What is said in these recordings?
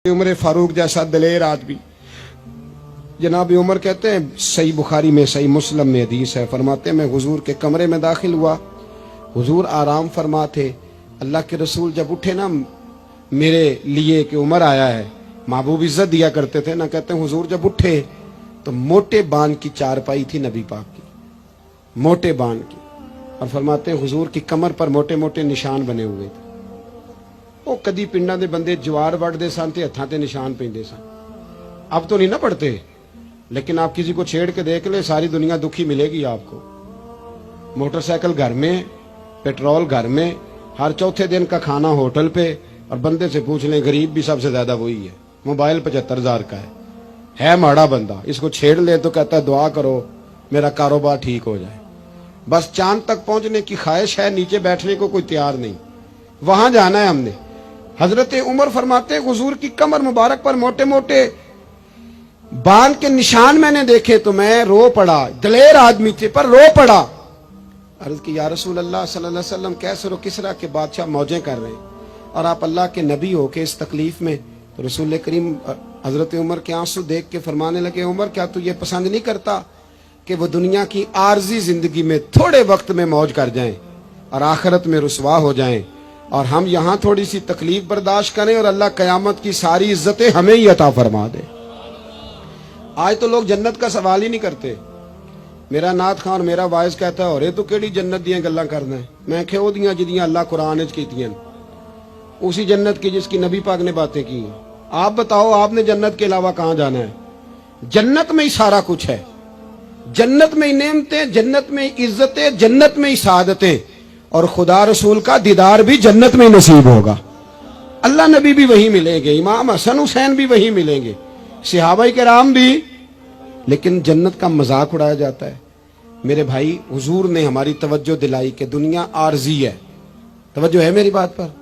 उमर फारूक जैसा दलेर आदमी। जनाब उमर कहते हैं, सही बुखारी में सही मुस्लिम में हदीस है, फरमाते हैं मैं हुजूर के कमरे में दाखिल हुआ, हुजूर आराम फरमा थे। अल्लाह के रसूल जब उठे ना मेरे लिए कि उमर आया है, महबूब इज्जत दिया करते थे ना, कहते हैं हुजूर जब उठे तो मोटे बान की चारपाई थी नबी पाक की, मोटे बान की, और फरमाते हैं हुजूर की कमर पर मोटे मोटे निशान बने हुए थे। वो कदी पिंडा दे बंदे जवार वढ़दे सन ते हत्थां ते निशान पैंदे सन। अब तो नहीं ना पढ़ते, लेकिन आप किसी को छेड़ के देख ले, सारी दुनिया दुखी मिलेगी आपको। मोटरसाइकिल घर में, पेट्रोल घर में, हर चौथे दिन का खाना होटल पे, और बंदे से पूछ लें गरीब भी सबसे ज्यादा वही है। मोबाइल 75,000 का है माड़ा बंदा, इसको छेड़ ले तो कहता है दुआ करो मेरा कारोबार ठीक हो जाए। बस चांद तक पहुंचने की ख्वाहिश है, नीचे बैठने को कोई तैयार नहीं, वहां जाना है हमने। हजरत उमर फरमाते हुजूर की कमर मुबारक पर मोटे मोटे बान के निशान मैंने देखे तो मैं रो पड़ा। दलेर आदमी थे पर रो पड़ा। अर्ज की या रसूल अल्लाह सल्लल्लाहु अलैहि वसल्लम, कैसर व किसरा के बादशाह मौजें कर रहे हैं और आप अल्लाह के नबी हो के इस तकलीफ में। तो रसूल करीम हजरत उमर के आंसू देख के फरमाने लगे, उमर क्या तू ये पसंद नहीं करता कि वो दुनिया की आर्जी जिंदगी में थोड़े वक्त में मौज कर जाएं और आखिरत में रुसवा हो जाएं, और हम यहां थोड़ी सी तकलीफ बर्दाश्त करें और अल्लाह कयामत की सारी इज्जतें हमें ही अता फरमा दे। आज तो लोग जन्नत का सवाल ही नहीं करते। मेरा नाथ खान मेरा वाइस कहता है, और तू केड़ी जन्नत दियां गल्लां करना है। मैं क्या दियां जिदियां अल्लाह कुरान विच कीतियां, उसी जन्नत की जिसकी नबी पाक ने बातें की हैं। आप बताओ आपने जन्नत के अलावा कहां जाना है? जन्नत में ही सारा कुछ है, जन्नत में ही नेमतें, जन्नत में ही इज्जतें, जन्नत में ही सादतें, और खुदा रसूल का दीदार भी जन्नत में नसीब होगा। अल्लाह नबी भी वही मिलेंगे, इमाम हसन हुसैन भी वही मिलेंगे, सहाबा किराम भी। लेकिन जन्नत का मजाक उड़ाया जाता है। मेरे भाई, हुजूर ने हमारी तवज्जो दिलाई कि दुनिया आरजी है। तवज्जो है मेरी बात पर?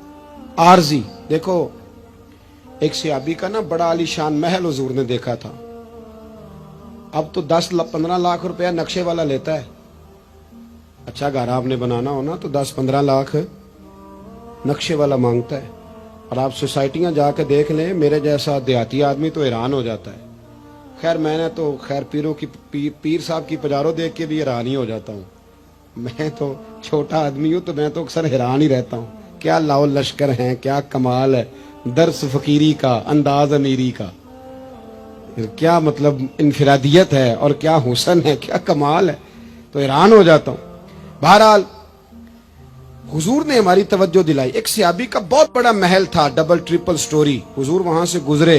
आरजी। देखो एक सहाबी का ना बड़ा आलीशान महल हुजूर ने देखा था। अब तो 10-15 लाख रुपया नक्शे वाला लेता है। अच्छा घर आपने बनाना हो ना तो 10-15 लाख नक्शे वाला मांगता है। और आप सोसाइटियां जाके देख लें, मेरे जैसा देहाती आदमी तो हैरान हो जाता है। खैर मैंने तो पीरों की पीर साहब की पजारों देख के भी हैरान ही हो जाता हूँ। मैं तो छोटा आदमी हूँ तो मैं तो अक्सर हैरान ही रहता हूँ। क्या लाओ लश्कर हैं, क्या कमाल है, दर्स फकीरी का, अंदाज अमीरी का, क्या मतलब इनफिरादियत है और क्या हुसन है, क्या कमाल है, तो हैरान हो जाता हूँ। बहरहाल हुजूर ने हमारी तवज्जो दिलाई। एक सहाबी का बहुत बड़ा महल था, डबल ट्रिपल स्टोरी। हुजूर वहां से गुजरे,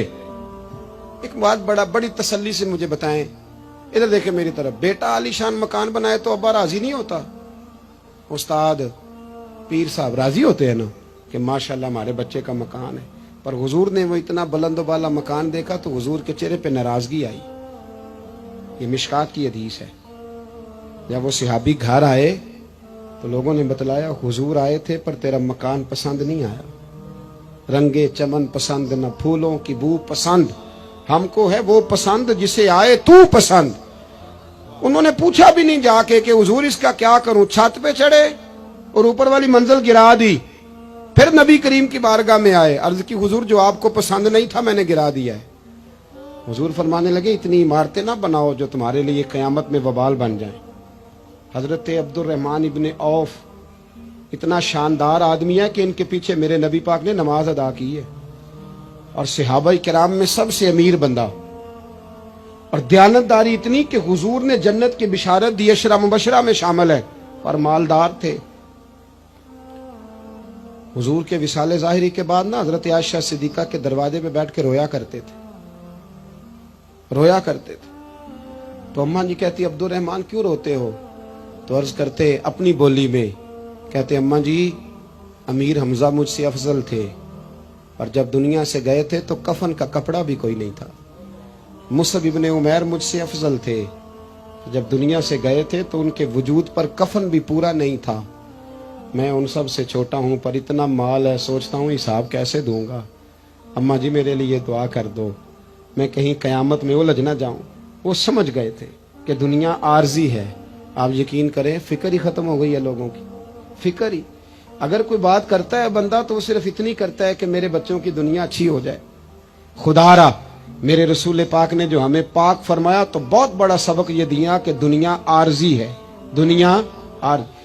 एक बात बड़ी तसल्ली से मुझे बताएं, इधर देखे मेरी तरफ। बेटा आलीशान मकान बनाए तो अब्बा राजी नहीं होता? उस्ताद पीर साहब राजी होते हैं ना कि माशाल्लाह हमारे बच्चे का मकान है। पर हुजूर ने वो इतना बुलंद वाला मकान देखा तो हुजूर के चेहरे पे नाराजगी आई। ये मिशकात की हदीस है। जब वो सहाबी घर आए तो लोगों ने बतलाया, हुजूर आए थे पर तेरा मकान पसंद नहीं आया। रंगे चमन पसंद, न फूलों की बू पसंद, हमको है वो पसंद जिसे आए तू पसंद। उन्होंने पूछा भी नहीं जाके कि हुजूर इसका क्या करूं। छत पे चढ़े और ऊपर वाली मंजिल गिरा दी। फिर नबी करीम की बारगाह में आए, अर्ज की हुजूर जो आपको पसंद नहीं था मैंने गिरा दिया है। हुजूर फरमाने लगे, इतनी इमारतें ना बनाओ जो तुम्हारे लिए कयामत में वबाल बन जाए। हजरत अब्दुर रहमान इब्ने औफ इतना शानदार आदमी है कि इनके पीछे मेरे नबी पाक ने नमाज अदा की है, और सहाबाई किराम में सबसे अमीर बंदा, और दयानतदारी इतनी कि हुजूर ने जन्नत की बिशारत दी, अशरा मुबशरा में शामिल है, और मालदार थे। हुजूर के विसाले ज़ाहिरी के बाद ना हजरत आयशा सिद्दीक़ा के दरवाजे पे बैठ के रोया करते थे। तो अम्मा जी कहती, अब्दुर रहमान क्यों रोते हो? तो अर्ज करते अपनी बोली में, कहते अम्मा जी अमीर हमजा मुझसे अफजल थे, और जब दुनिया से गए थे तो कफन का कपड़ा भी कोई नहीं था। मुसअब इब्ने उमैर मुझसे अफजल थे, जब दुनिया से गए थे तो उनके वजूद पर कफन भी पूरा नहीं था। मैं उन सब से छोटा हूँ पर इतना माल है, सोचता हूँ हिसाब कैसे दूंगा। अम्मा जी मेरे लिए दुआ कर दो, मैं कहीं कयामत में उलझ ना जाऊं। वो समझ गए थे कि दुनिया आर्जी है। आप यकीन करें, फिक्र ही खत्म हो गई है लोगों की। फिक्र ही, अगर कोई बात करता है बंदा तो वो सिर्फ इतनी करता है कि मेरे बच्चों की दुनिया अच्छी हो जाए, خدارا میرے رسول پاک نے جو ہمیں پاک فرمایا تو بہت بڑا سبق یہ دیا کہ دنیا عارضی ہے، دنیا عارض